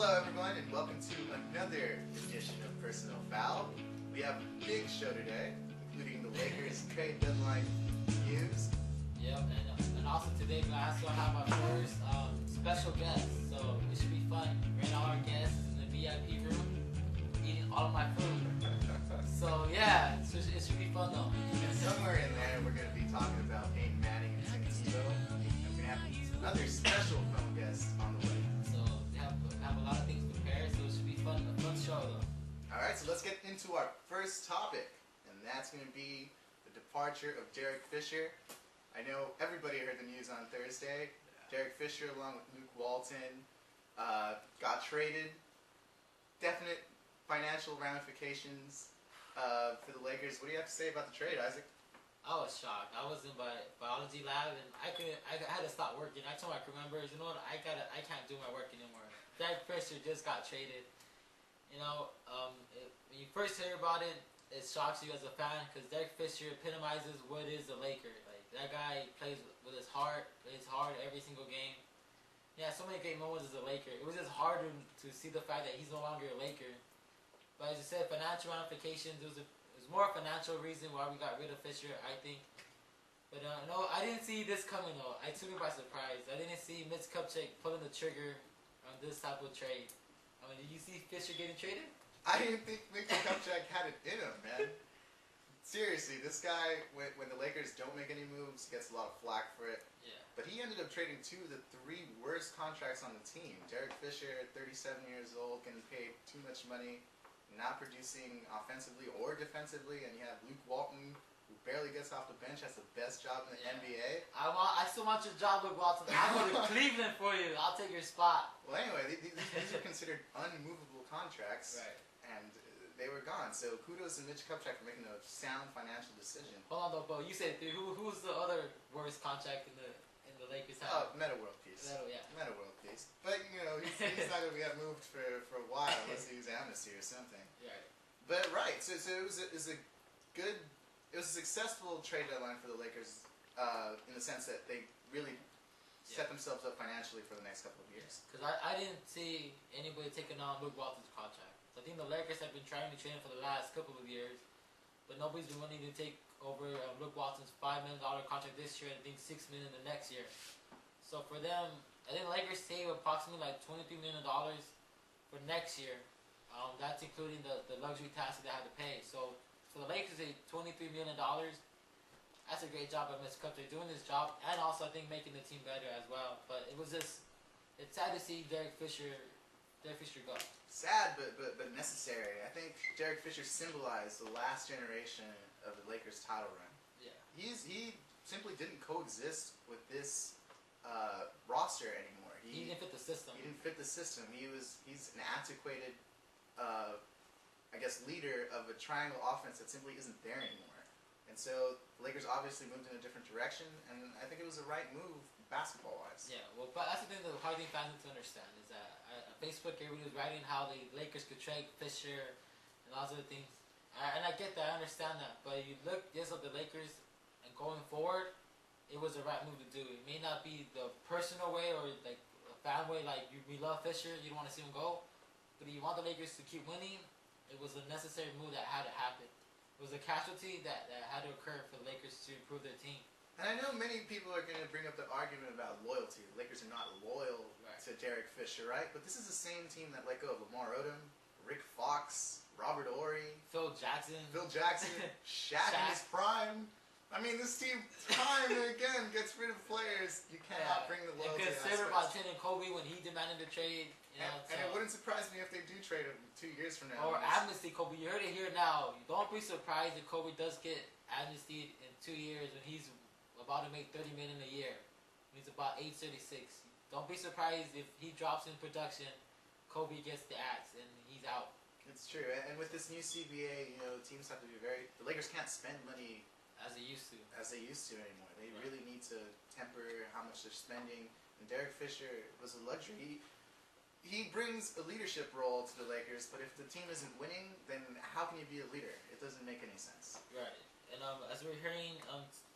Hello everyone and welcome to another edition of PersonalFoul. We have a big show today, including the Lakers trade deadline news. Yep, and also today I also have our first special guest, so it should be fun. Right now our guest is in the VIP room, eating all of my food. So yeah, it should be fun though. And somewhere in there we're going to be talking about Peyton Manning and Tim Tebow. And we're going to have another special fun guest on the way. So we have a lot of things prepared, so it should be fun, a fun show though. Alright, so let's get into our first topic, and that's going to be the departure of Derek Fisher. I know everybody heard the news on Thursday. Derek Fisher, along with Luke Walton, got traded. Definite financial ramifications for the Lakers. What do you have to say about the trade, Isaac? I was shocked. I was in my biology lab and I had to stop working. I told my crew members, you know what, I can't do my work anymore. Derek Fisher just got traded. You know, when you first hear about it, it shocks you as a fan because Derek Fisher epitomizes what is a Laker. Like, that guy plays with his heart, plays hard every single game. Yeah, so many great moments as a Laker. It was just hard to see the fact that he's no longer a Laker. But as you said, financial ramifications, it was more a financial reason why we got rid of Fisher, I think. But no, I didn't see this coming though. I took it by surprise. I didn't see Mitch Kupchak pulling the trigger on this type of trade. I mean, did you see Fisher getting traded? I didn't think Mitch Kupchak had it in him, man. Seriously, this guy, when the Lakers don't make any moves, gets a lot of flack for it. Yeah. But he ended up trading two of the three worst contracts on the team. Derek Fisher, 37 years old, getting paid too much money, not producing offensively or defensively, and you have Luke Walton, who barely gets off the bench, has the best job in the NBA. I still want your job, Luke Walton. I'll go to Cleveland for you. I'll take your spot. Well, anyway, these are considered unmovable contracts, right? And they were gone. So kudos to Mitch Kupchak for making a sound financial decision. Hold on though, Bo. You said three. Who's the other worst contract in the Lakers have? Meta World Peace. Meta World Peace. But you know, he's not going to get moved for a while unless he was amnesty or something. Right. But right, so it was a successful trade deadline for the Lakers in the sense that they really set themselves up financially for the next couple of years. Because I didn't see anybody taking on Luke Walton's contract. So I think the Lakers have been trying to trade him for the last couple of years, but nobody's been willing to take over Luke Walton's $5 million contract this year and I think $6 million the next year. So for them, I think the Lakers save approximately like $23 million for next year. That's including the luxury tax that they had to pay. So for the Lakers, $23 million. That's a great job by Mitch Kupchak doing his job, and also I think making the team better as well. But it's sad to see Derek Fisher go. Sad, but necessary. I think Derek Fisher symbolized the last generation of the Lakers title run. Yeah. He simply didn't coexist with this roster anymore. He didn't fit the system. He didn't fit the system. He's an antiquated, I guess, leader of a triangle offense that simply isn't there anymore. And so the Lakers obviously moved in a different direction, and I think it was the right move basketball-wise. Yeah, well, but that's the thing that hard thing fans need to understand is that on Facebook everybody was writing how the Lakers could trade Fisher and lots of other things. And I get that, I understand that. But you look just at the Lakers and going forward, it was the right move to do. It may not be the personal way or like a fan way, like we love Fisher, you don't want to see him go. But if you want the Lakers to keep winning, it was a necessary move that had to happen. It was a casualty that had to occur for the Lakers to improve their team. And I know many people are going to bring up the argument about loyalty. The Lakers are not loyal to Derek Fisher, right? But this is the same team that let go of Lamar Odom, Rick Fox, Robert Horry, Phil Jackson, Shaq in his prime. I mean, this team time and again gets rid of players. You cannot bring the loyalty. And consider about trading Kobe when he demanded the trade. And it wouldn't surprise me if they do trade him 2 years from now. Or amnesty Kobe. You heard it here now. Don't be surprised if Kobe does get amnestied in 2 years when he's about to make $30 million a year. He's about 836. Don't be surprised if he drops in production. Kobe gets the axe and he's out. It's true. And with this new CBA, you know, teams have to be the Lakers can't spend money as they used to anymore. They really need to temper how much they're spending. And Derek Fisher was a luxury. He brings a leadership role to the Lakers, but if the team isn't winning, then how can you be a leader? It doesn't make any sense. Right. And as we're hearing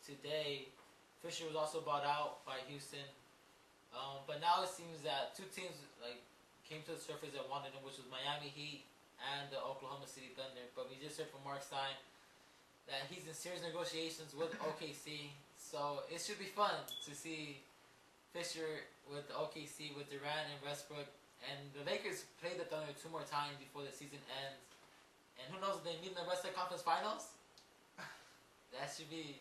today, Fisher was also bought out by Houston. But now it seems that two teams like came to the surface that wanted him, which was Miami Heat and the Oklahoma City Thunder. But we just heard from Mark Stein that he's in serious negotiations with OKC. So it should be fun to see Fisher with OKC with Durant and Westbrook. And the Lakers play the Thunder 2 more times before the season ends. And who knows if they meet in the Western Conference Finals? That should be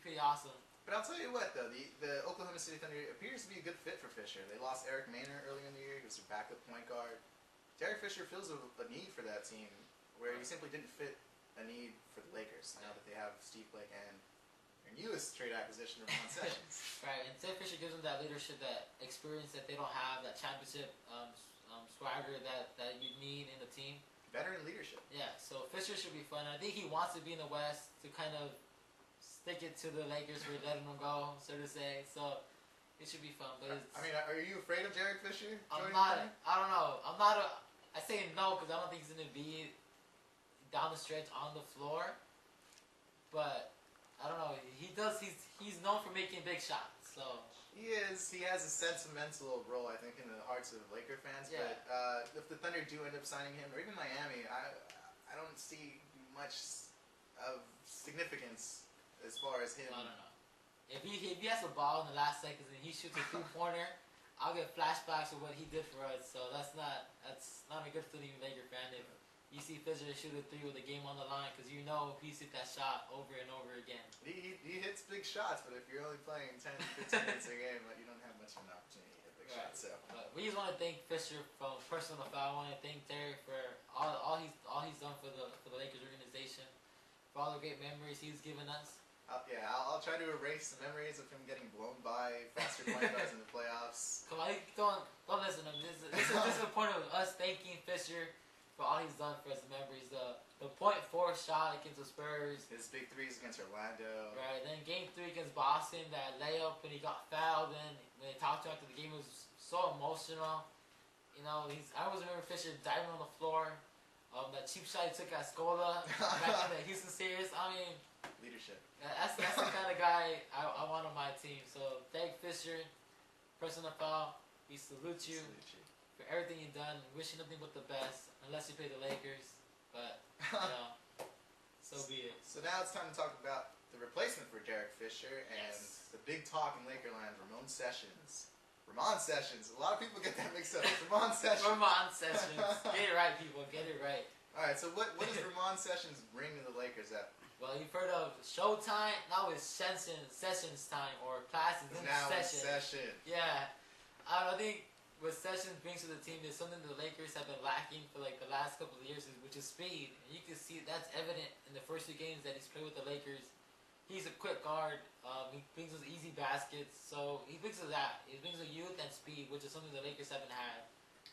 pretty awesome. But I'll tell you what, though, the Oklahoma City Thunder appears to be a good fit for Fisher. They lost Eric Maynor early in the year. He was their backup point guard. Derek Fisher feels a need for that team where he simply didn't fit a need for the Lakers now that they have Steve Blake and their newest trade acquisition, Ramon Sessions. Right, and Derek Fisher gives them that leadership, that experience that they don't have, that championship swagger that you need in the team. Veteran leadership. Yeah, so Fisher should be fun. I think he wants to be in the West to kind of stick it to the Lakers for letting them go, so to say. So it should be fun. But I mean, are you afraid of Derek Fisher? I'm not. I don't know. I'm not. I say no because I don't think he's gonna be down the stretch on the floor. But I don't know. He does. He's known for making big shots. So he is. He has a sentimental role, I think, in the hearts of Laker fans. Yeah. But if the Thunder do end up signing him, or even Miami, I don't see much of significance as far as him. I don't know. If he has a ball in the last seconds and he shoots a 3-pointer, I'll get flashbacks of what he did for us. So that's not a good feeling, Laker fan. If you see Fisher shoot a 3 with the game on the line, because you know he's hit that shot over and over again. He hits big shots, but if you're only playing 10, 15 minutes a game, you don't have much of an opportunity to hit big shots. So. But we just want to thank Fisher from Personal Foul. I want to thank Derek for all he's done for the Lakers organization, for all the great memories he's given us. I'll try to erase the memories of him getting blown by faster point guards in the playoffs. Come on, don't listen to him. This is the point of us thanking Fisher for all he's done for us. The memories, the .4 shot against the Spurs, his big threes against Orlando. Right, then Game 3 against Boston, that layup when he got fouled, and when they talked to him after the game, it was so emotional. You know, I always remember Fisher diving on the floor. That cheap shot he took at Scola back in the Houston series. I mean, leadership. That's the kind of guy I want on my team. So, thank Fisher, Personal Foul. We salute you for everything you've done. Wish you nothing but the best, unless you play the Lakers. But, you know, so be it. So now it's time to talk about the replacement for Derek Fisher and the big talk in Lakerland, Ramon Sessions. Ramon Sessions. A lot of people get that mixed up. Ramon Sessions. Ramon Sessions. Get it right, people. Get it right. All right. So what does Ramon Sessions bring to the Lakers? Well, you've heard of Showtime. Now it's Sessions time, or classes in session. Yeah. I think what Sessions brings to the team is something the Lakers have been lacking for like the last couple of years, which is speed. And you can see that's evident in the first 2 games that he's played with the Lakers. He's a quick guard. He brings us easy baskets. So he brings us that. He brings us youth and speed, which is something the Lakers haven't had.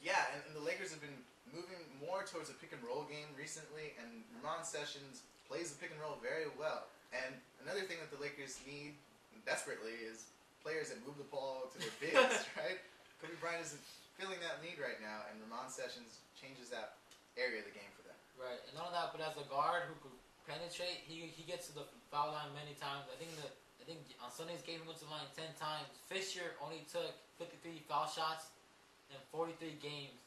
Yeah, and the Lakers have been moving more towards a pick-and-roll game recently, and Ramon Sessions plays the pick-and-roll very well. And another thing that the Lakers need desperately is players that move the ball to their bigs, right? Kobe Bryant isn't feeling that need right now, and Ramon Sessions changes that area of the game for them. Right, and not only that, but as a guard who could penetrate, he gets to the foul line many times. I think on Sunday's game he went to the line 10 times. Fisher only took 53 foul shots in 43 games.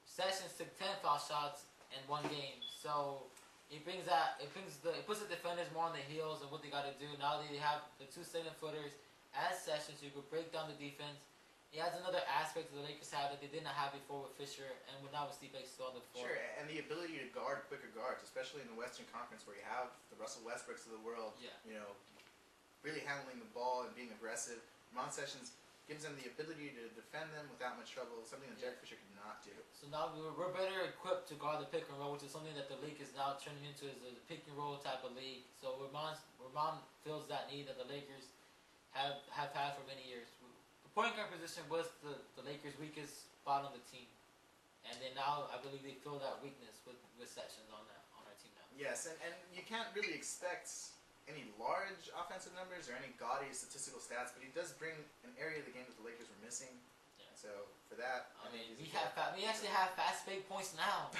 Sessions took 10 foul shots in 1 game. So it puts the defenders more on the heels of what they got to do. Now they have the 2 7-footers as Sessions who could break down the defense. He adds another aspect that the Lakers have that they did not have before with Fisher, and now with Steve Blake still on the floor. Sure, and the ability to guard quicker guards, especially in the Western Conference where you have the Russell Westbrooks of the world, really handling the ball and being aggressive. Ramon Sessions gives them the ability to defend them without much trouble, something that Derek Fisher could not do. So now we're better equipped to guard the pick and roll, which is something that the league is now turning into as a pick and roll type of league. So Ramon fills that need that the Lakers have had for many years. The point guard position was the Lakers' weakest spot on the team, and then now I believe they fill that weakness with Sessions on our team now. Yes, and you can't really expect any large offensive numbers or any gaudy statistical stats, but he does bring an area of the game that the Lakers were missing. Yeah. So for that, I mean, we actually have fast break points now.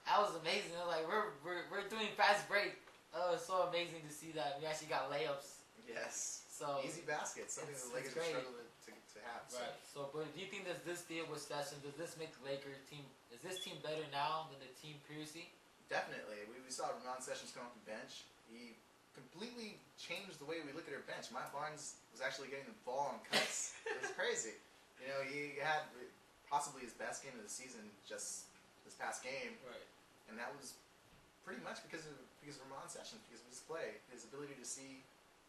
That was amazing. It was like we're doing fast break. Oh, it's so amazing to see that we actually got layups. Yes. So easy baskets, something the Lakers have struggled to have. So. Right. So, but do you think that this deal with Sessions, does this make the Lakers team? Is this team better now than the team previously? Definitely. We saw Ramon Sessions come off the bench. He completely changed the way we look at our bench. Matt Barnes was actually getting the ball on cuts. It was crazy. You know, he had possibly his best game of the season just this past game. Right. And that was pretty much because of Ramon Sessions, because of his play, his ability to see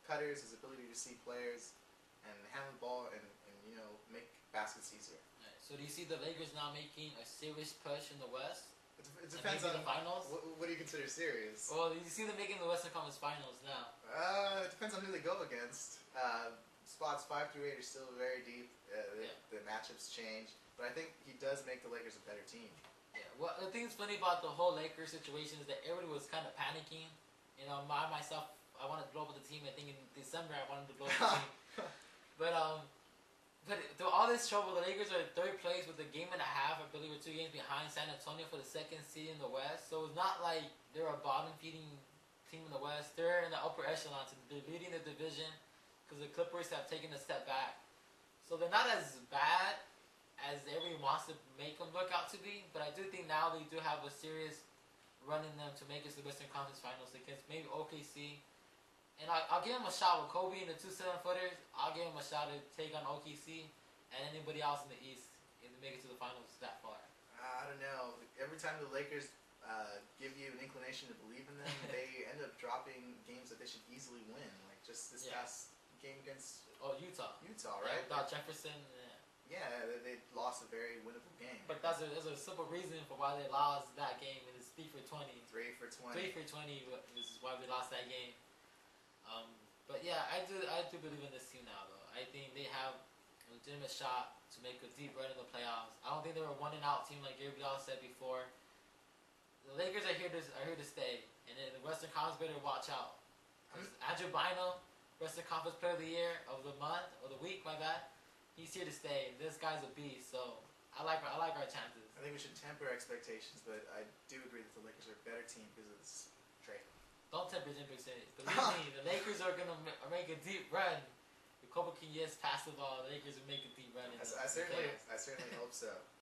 cutters, his ability to see players, and handle the ball and you know, make baskets easier. Right. So do you see the Lakers now making a serious push in the West? It depends on the finals. What do you consider serious? Well, you see them making the Western Conference Finals now. It depends on who they go against. Spots 5 through 8 are still very deep. The matchups change, but I think he does make the Lakers a better team. Yeah. Well, the thing that's funny about the whole Lakers situation is that everybody was kind of panicking. You know, myself, I wanted to blow up the team. I think in December I wanted to blow up the team. But through all this trouble, the Lakers are in third place with a game and a half. I believe we're 2 games behind San Antonio for the second seed in the West. So it's not like they're a bottom-feeding team in the West. They're in the upper echelon. So they're leading the division because the Clippers have taken a step back. So they're not as bad as everyone wants to make them look out to be. But I do think now they do have a serious run in them to make it to the Western Conference Finals against maybe OKC. And I'll give him a shot with Kobe and the 2 7-footers. I'll give him a shot to take on OKC and anybody else in the East and to make it to the finals that far. I don't know. Every time the Lakers give you an inclination to believe in them, they end up dropping games that they should easily win. Like just this past game against Utah, right? Without Jefferson. Yeah, they lost a very winnable game. But there's a simple reason for why they lost that game. It is 3 for 20. 3 for 20. 3 for 20. This is why we lost that game. But yeah, I do believe in this team now, though. I think they have a legitimate shot to make a deep run in the playoffs. I don't think they're a 1-and-out team like everybody else said before. The Lakers are here to stay, and then the Western Conference better watch out. Andrew Bynum, Western Conference Player of the Year of the month or the week, my bad. He's here to stay. This guy's a beast, so I like our chances. I think we should temper expectations, but I do agree that the Lakers are a better team because of this trade. Don't temper expectations. Believe me, the Lakers are gonna make a deep run. If Kobe can pass the ball, the Lakers will make a deep run. I certainly hope so.